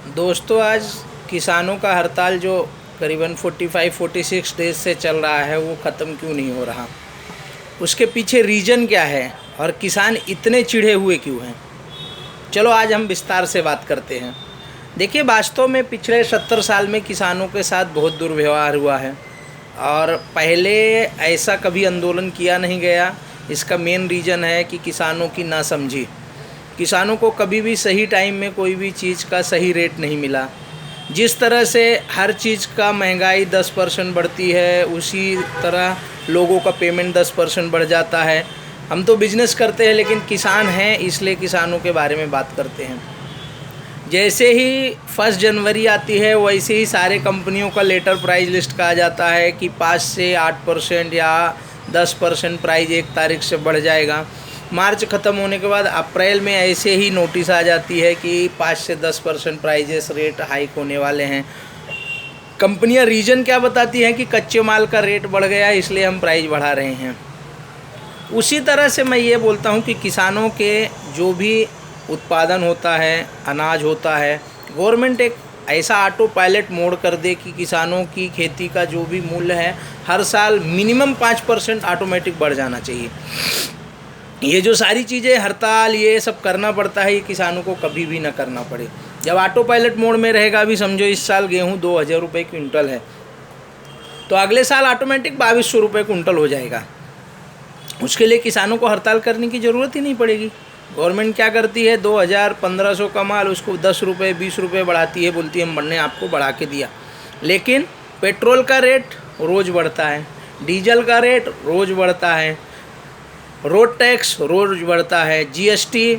दोस्तों, आज किसानों का हड़ताल जो करीबन 45-46 डेज से चल रहा है वो ख़त्म क्यों नहीं हो रहा? उसके पीछे रीज़न क्या है और किसान इतने चिढ़े हुए क्यों हैं? चलो आज हम विस्तार से बात करते हैं। देखिए, वास्तव में पिछले 70 साल में किसानों के साथ बहुत दुर्व्यवहार हुआ है और पहले ऐसा कभी आंदोलन किया नहीं गया। इसका मेन रीज़न है कि किसानों की नासमझी। किसानों को कभी भी सही टाइम में कोई भी चीज़ का सही रेट नहीं मिला। जिस तरह से हर चीज़ का महंगाई 10% बढ़ती है, उसी तरह लोगों का पेमेंट 10% बढ़ जाता है। हम तो बिजनेस करते हैं, लेकिन किसान हैं इसलिए किसानों के बारे में बात करते हैं। जैसे ही 1 जनवरी आती है वैसे ही सारे कंपनियों का लेटर प्राइस लिस्ट कहा जाता है कि 5 से 8% या 10% प्राइस 1 तारीख से बढ़ जाएगा। मार्च ख़त्म होने के बाद अप्रैल में ऐसे ही नोटिस आ जाती है कि 5 से 10% प्राइजेस रेट हाइक होने वाले हैं। कंपनियां रीज़न क्या बताती हैं कि कच्चे माल का रेट बढ़ गया है इसलिए हम प्राइस बढ़ा रहे हैं। उसी तरह से मैं ये बोलता हूँ कि किसानों के जो भी उत्पादन होता है, अनाज होता है, गवर्नमेंट एक ऐसा ऑटो पायलट मोड कर दे कि किसानों की खेती का जो भी मूल्य है हर साल मिनिमम 5% ऑटोमेटिक बढ़ जाना चाहिए। ये जो सारी चीज़ें हड़ताल ये सब करना पड़ता है, ये किसानों को कभी भी ना करना पड़े। जब ऑटो पायलट मोड में रहेगा, अभी समझो इस साल गेहूँ 2000 रुपये क्विंटल है, तो अगले साल ऑटोमेटिक 2200 रुपये कुंटल हो जाएगा। उसके लिए किसानों को हड़ताल करने की ज़रूरत ही नहीं पड़ेगी। गवर्नमेंट क्या करती है, 2000-1500 का माल उसको 10 रुपये 20 रुपये बढ़ाती है, बोलती है हमने आपको बढ़ा के दिया। लेकिन पेट्रोल का रेट रोज़ बढ़ता है, डीजल का रेट रोज़ बढ़ता है, रोड टैक्स रोज़ बढ़ता है, जीएसटी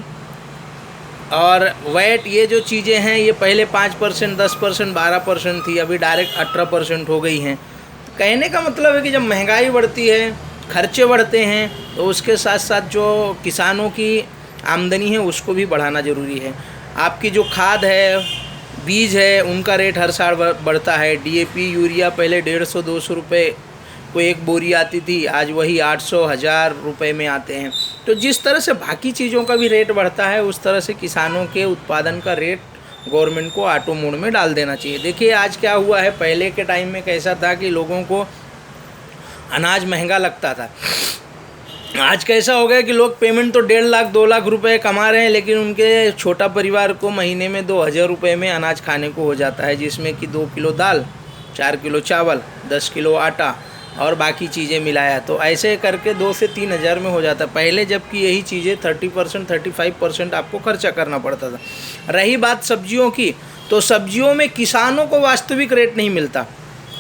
और वैट, ये जो चीज़ें हैं ये पहले 5%, 10%, 12% थी, अभी डायरेक्ट 18% हो गई हैं। कहने का मतलब है कि जब महंगाई बढ़ती है, खर्चे बढ़ते हैं, तो उसके साथ साथ जो किसानों की आमदनी है उसको भी बढ़ाना ज़रूरी है। आपकी जो खाद है, बीज है, उनका रेट हर साल बढ़ता है। डीएपी, यूरिया पहले 150-200 रुपये को एक बोरी आती थी, आज वही 800-1000 रुपये में आते हैं। तो जिस तरह से बाकी चीज़ों का भी रेट बढ़ता है, उस तरह से किसानों के उत्पादन का रेट गवर्नमेंट को ऑटो मोड में डाल देना चाहिए। देखिए आज क्या हुआ है, पहले के टाइम में कैसा था कि लोगों को अनाज महंगा लगता था। आज कैसा हो गया कि लोग पेमेंट तो 1.5 लाख 2 लाख रुपए कमा रहे हैं, लेकिन उनके छोटा परिवार को महीने में 2000 रुपये में अनाज खाने को हो जाता है, जिसमें कि 2 किलो दाल, 4 किलो चावल, 10 किलो आटा और बाकी चीज़ें मिलाया, तो ऐसे करके 2 से 3 हज़ार में हो जाता। पहले जबकि यही चीज़ें 30% 35% आपको खर्चा करना पड़ता था। रही बात सब्जियों की, तो सब्जियों में किसानों को वास्तविक रेट नहीं मिलता।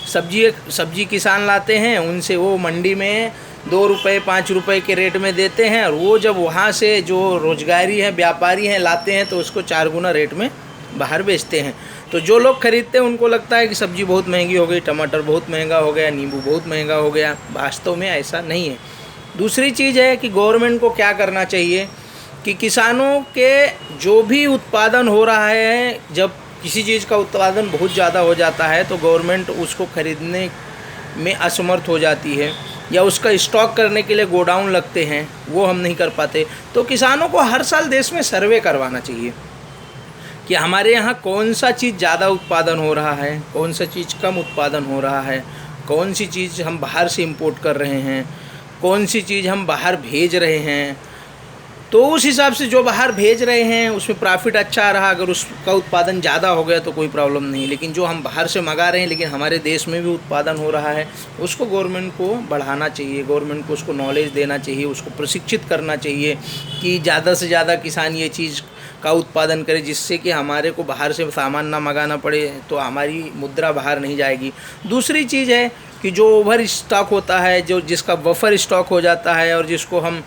सब्जी किसान लाते हैं, उनसे वो मंडी में 2 रुपये 5 रुपये के रेट में देते हैं, और वो जब वहाँ से जो रोजगारी है, व्यापारी हैं, लाते हैं तो उसको 4 गुना रेट में बाहर बेचते हैं। तो जो लोग खरीदते हैं उनको लगता है कि सब्ज़ी बहुत महंगी हो गई, टमाटर बहुत महंगा हो गया, नींबू बहुत महंगा हो गया। वास्तव में ऐसा नहीं है। दूसरी चीज़ है कि गवर्नमेंट को क्या करना चाहिए कि किसानों के जो भी उत्पादन हो रहा है, जब किसी चीज़ का उत्पादन बहुत ज़्यादा हो जाता है तो गवर्नमेंट उसको खरीदने में असमर्थ हो जाती है, या उसका स्टॉक करने के लिए गोडाउन लगते हैं, वो हम नहीं कर पाते। तो किसानों को हर साल देश में सर्वे करवाना चाहिए कि हमारे यहाँ कौन सा चीज़ ज़्यादा उत्पादन हो रहा है, कौन सा चीज़ कम उत्पादन हो रहा है, कौन सी चीज़ हम बाहर से इंपोर्ट कर रहे हैं, कौन सी चीज़ हम बाहर भेज रहे हैं। तो उस हिसाब से जो बाहर भेज रहे हैं उसमें प्रॉफिट अच्छा रहा, अगर उसका उत्पादन ज़्यादा हो गया तो कोई प्रॉब्लम नहीं। लेकिन जो हम बाहर से मंगा रहे हैं लेकिन हमारे देश में भी उत्पादन हो रहा है, उसको गवर्नमेंट को बढ़ाना चाहिए। गवर्नमेंट को उसको नॉलेज देना चाहिए, उसको प्रशिक्षित करना चाहिए कि ज़्यादा से ज़्यादा किसान ये चीज़ का उत्पादन करे, जिससे कि हमारे को बाहर से सामान ना मंगाना पड़े, तो हमारी मुद्रा बाहर नहीं जाएगी। दूसरी चीज़ है कि जो ओवर स्टॉक होता है, जो जिसका बफर स्टॉक हो जाता है और जिसको हम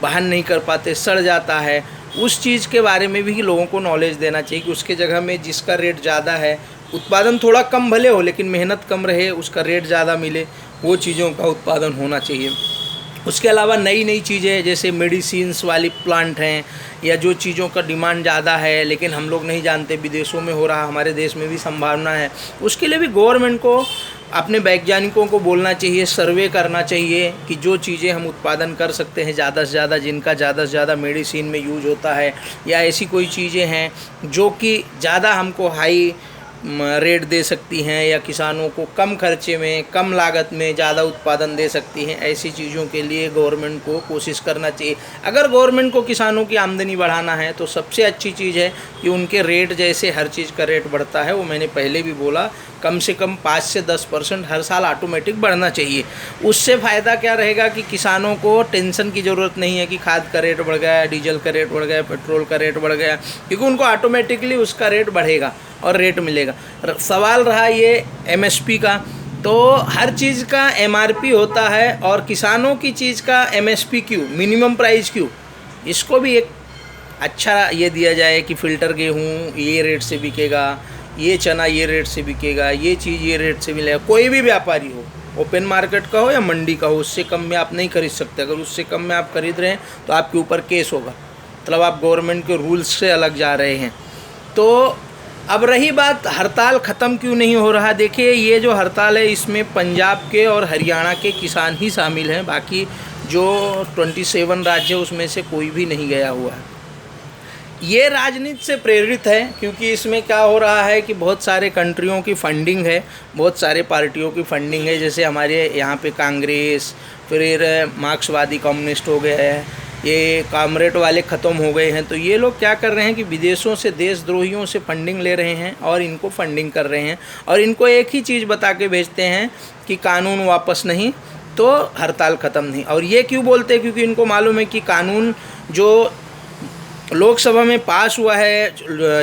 बहन नहीं कर पाते, सड़ जाता है, उस चीज़ के बारे में भी लोगों को नॉलेज देना चाहिए कि उसके जगह में जिसका रेट ज़्यादा है, उत्पादन थोड़ा कम भले हो लेकिन मेहनत कम रहे, उसका रेट ज़्यादा मिले, वो चीज़ों का उत्पादन होना चाहिए। उसके अलावा नई नई चीज़ें जैसे मेडिसिन्स वाली प्लांट हैं, या जो चीज़ों का डिमांड ज़्यादा है लेकिन हम लोग नहीं जानते, विदेशों में हो रहा, हमारे देश में भी संभावना है, उसके लिए भी गवर्नमेंट को अपने वैज्ञानिकों को बोलना चाहिए, सर्वे करना चाहिए कि जो चीज़ें हम उत्पादन कर सकते हैं ज़्यादा से ज़्यादा, जिनका ज़्यादा से ज़्यादा मेडिसिन में यूज होता है, या ऐसी कोई चीज़ें हैं जो कि ज़्यादा हमको हाई रेट दे सकती हैं या किसानों को कम खर्चे में, कम लागत में ज़्यादा उत्पादन दे सकती हैं, ऐसी चीज़ों के लिए गवर्नमेंट को कोशिश करना चाहिए। अगर गवर्नमेंट को किसानों की आमदनी बढ़ाना है तो सबसे अच्छी चीज़ है कि उनके रेट, जैसे हर चीज़ का रेट बढ़ता है, वो मैंने पहले भी बोला, कम से कम 5 से 10% हर साल ऑटोमेटिक बढ़ना चाहिए। उससे फ़ायदा क्या रहेगा कि किसानों को टेंशन की ज़रूरत नहीं है कि खाद का रेट बढ़ गया, डीजल का रेट बढ़ गया, पेट्रोल का रेट बढ़ गया, क्योंकि उनको ऑटोमेटिकली उसका रेट बढ़ेगा और रेट मिलेगा। सवाल रहा ये एमएसपी का, तो हर चीज़ का एमआरपी होता है और किसानों की चीज़ का एमएसपी क्यों, मिनिमम प्राइस क्यों? इसको भी एक अच्छा ये दिया जाए कि फ़िल्टर गेहूँ ये रेट से बिकेगा, ये चना ये रेट से बिकेगा, ये चीज़ ये रेट से मिलेगा। कोई भी व्यापारी हो, ओपन मार्केट का हो या मंडी का हो, उससे कम में आप नहीं खरीद सकते। अगर उससे कम में आप खरीद रहे हैं तो आपके ऊपर केस होगा, मतलब आप गवर्नमेंट के रूल्स से अलग जा रहे हैं। तो अब रही बात हड़ताल ख़त्म क्यों नहीं हो रहा, देखिए ये जो हड़ताल है इसमें पंजाब के और हरियाणा के किसान ही शामिल हैं, बाकी जो 27 राज्य उसमें से कोई भी नहीं गया हुआ है। ये राजनीति से प्रेरित है, क्योंकि इसमें क्या हो रहा है कि बहुत सारे कंट्रियों की फंडिंग है, बहुत सारे पार्टियों की फंडिंग है, जैसे हमारे यहाँ पे कांग्रेस, फिर मार्क्सवादी कम्युनिस्ट हो गए हैं, ये कॉमरेड वाले ख़त्म हो गए हैं। तो ये लोग क्या कर रहे हैं कि विदेशों से देशद्रोहियों से फंडिंग ले रहे हैं और इनको फंडिंग कर रहे हैं, और इनको एक ही चीज़ बता के भेजते हैं कि कानून वापस नहीं तो हड़ताल ख़त्म नहीं। और ये क्यों बोलते हैं? क्योंकि इनको मालूम है कि कानून जो लोकसभा में पास हुआ है,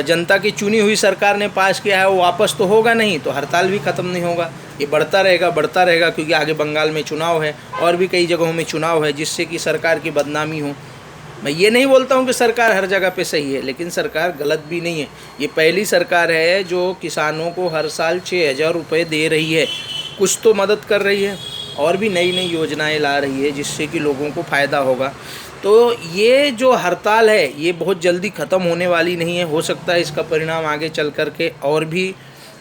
जनता की चुनी हुई सरकार ने पास किया है, वो वापस तो होगा नहीं, तो हड़ताल भी ख़त्म नहीं होगा, ये बढ़ता रहेगा, क्योंकि आगे बंगाल में चुनाव है और भी कई जगहों में चुनाव है, जिससे कि सरकार की बदनामी हो। मैं ये नहीं बोलता हूँ कि सरकार हर जगह पे सही है, लेकिन सरकार गलत भी नहीं है। ये पहली सरकार है जो किसानों को हर साल 6,000 रुपये दे रही है, कुछ तो मदद कर रही है, और भी नई नई योजनाएं ला रही है जिससे कि लोगों को फ़ायदा होगा। तो ये जो हड़ताल है ये बहुत जल्दी ख़त्म होने वाली नहीं है, हो सकता है इसका परिणाम आगे चल कर के और भी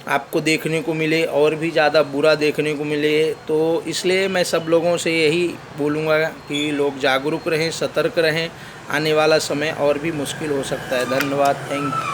आपको देखने को मिले, और भी ज़्यादा बुरा देखने को मिले। तो इसलिए मैं सब लोगों से यही बोलूँगा कि लोग जागरूक रहें, सतर्क रहें, आने वाला समय और भी मुश्किल हो सकता है। धन्यवाद, थैंक यू।